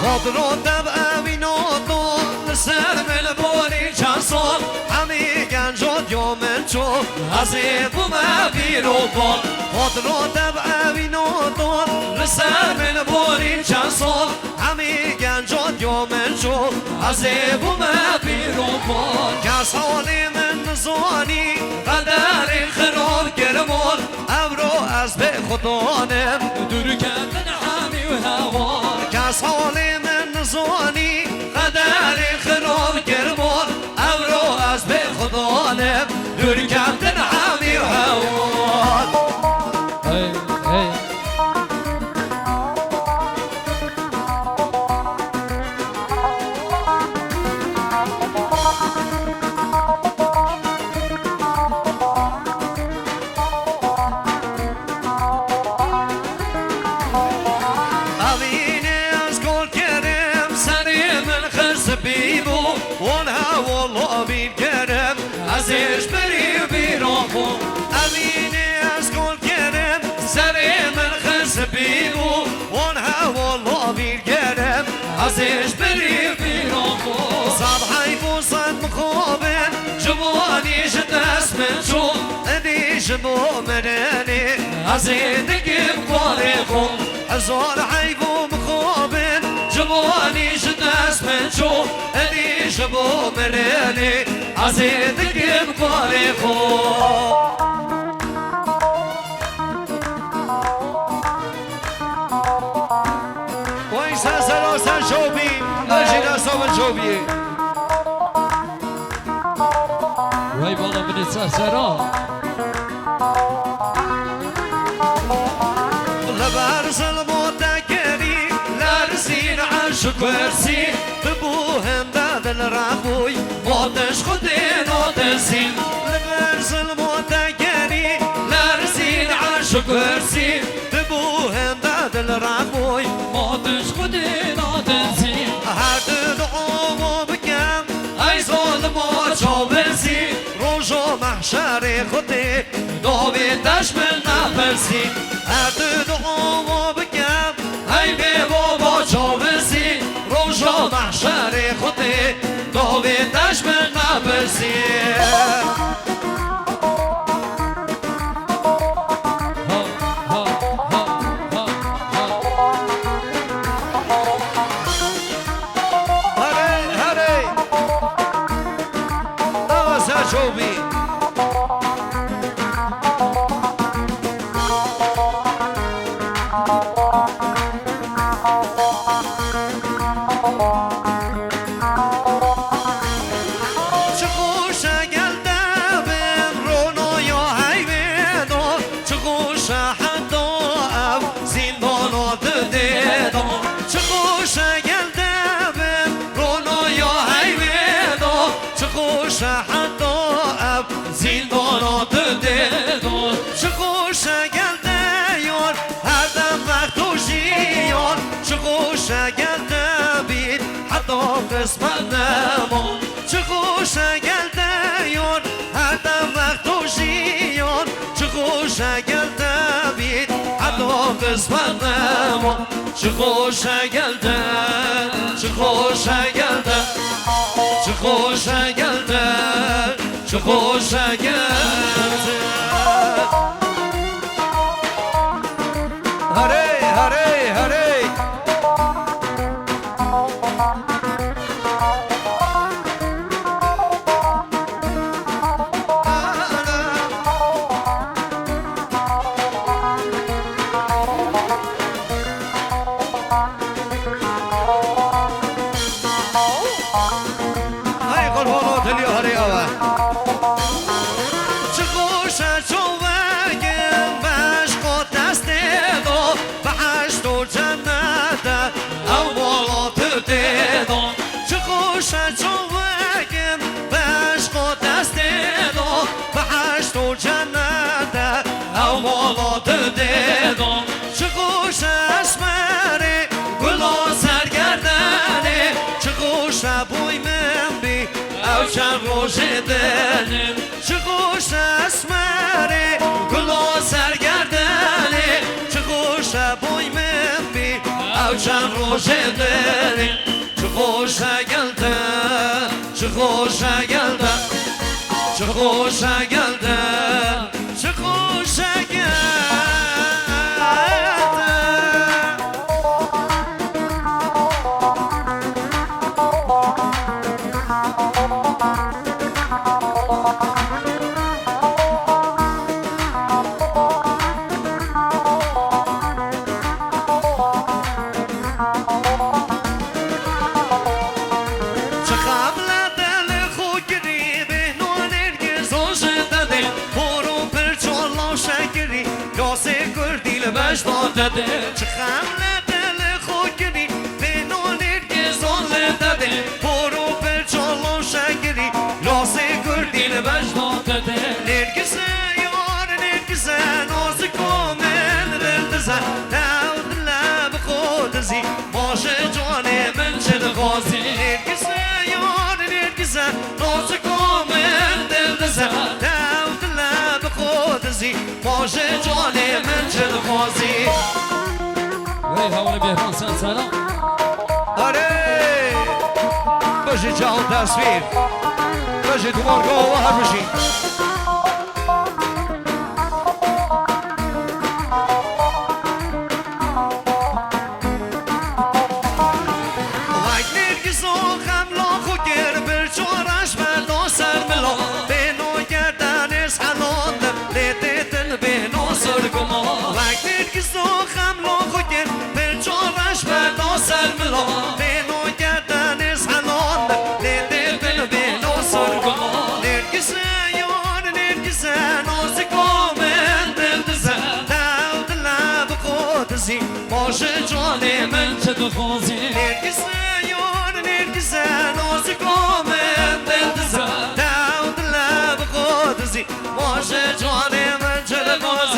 خاطرو دب اوینو تو سر من بوری چند سال همی گنجاد یا من چو از بوم بیرو بال خاطرو دب اوینو تو سر من بوری چند سال همی گنجاد یا من چو از بوم بیرو بال کس حالی من زانی قدر خراب گرمال ابرو از به خدانم دور کردن همی و هوا کس حالی من زانی قدر خراب گرمال ابرو از به خدانم دور کردن همی و هوا وانا والله بالكرم عزيز بري بيروحو اميني اسكن كرم سري من خس بيبو وانا والله بالكرم عزيز بري بيروحو صبحي بوصد مخوبن جواني شدس من شو ادي شبو مناني عزيزك بقاريخو هزار حيبو مخوبن جواني شدس من شو ادي شبو مناني عزيزك بقاريخو ويسا سلاسا شوبي اجينا صوب شوبي وای بالا من سهسرا لبرز المتكري لارسين عشق ورسي ببوهم داد الرابوي موتش خدين وتسين لبرز المتكري لارسين عشق ورسي ببوهم داد الرابوي موتش خدين وتسين هاد دعوه بكم اي ظلم وشوبسي روجو محشري خدي دوبي تشمل نفسي هاد دعوه بكم اي بيبو شوبسي روجو محشري خدي دوبي تشمل نفسي شوبي چخوش گلده بین رونو یا حیوینو چخوش حدو او زندانو ددیدو چخوش گلده بین رونو یا حیوینو چخوش حدو او زندانو ددیدو چخوش گلده یار هر دم وقت و جیان چخوش گلده بین حتی قسمت نمون چخوش گلده یار هر دم وقت و جیان چخوش گلده بین حتی قسمت نمون چخوش گلده چخوش گلده چخوش گلده چخوش گلده هره هره هره هاي قول هولو تليو هري أوه چخوش چند روش دلم چه خوش اسمره گلا سرگردنه چه خوش بوی من بی او چند روش دلم چه خوش گلده چه خوش گلده چه خوش گلده چه خوش گلده داده چه خمله دل خود گری به نونیر گزال داده برو پر چالو شگری لاسه گردین بجدا داده نرگزه یار نرگزه نازی کامل دلدزه داود لب خود زی باشه جان من چه دخوازی نرگزه یار نرگزه نازی کامل دلدزه داود لب خود زی باشه جان من چه دخوازی وی حوال بهران سلام آره باشی جان تصویر باشی تو مارگاه و هر باشی وقت نرگز و خملا خو گر بر چارش بردان سر ملا به نو گردن سلام لیده دل به نو سرگما وقت نرگز و خملا خو گر بر چارش بردان سر ملا به نو گردن سلام لیده دل به نو سرگما نرگز یار نرگز ناز کامل دل دزه داود لب خود زی باشه جان من چه دخوازی نرگز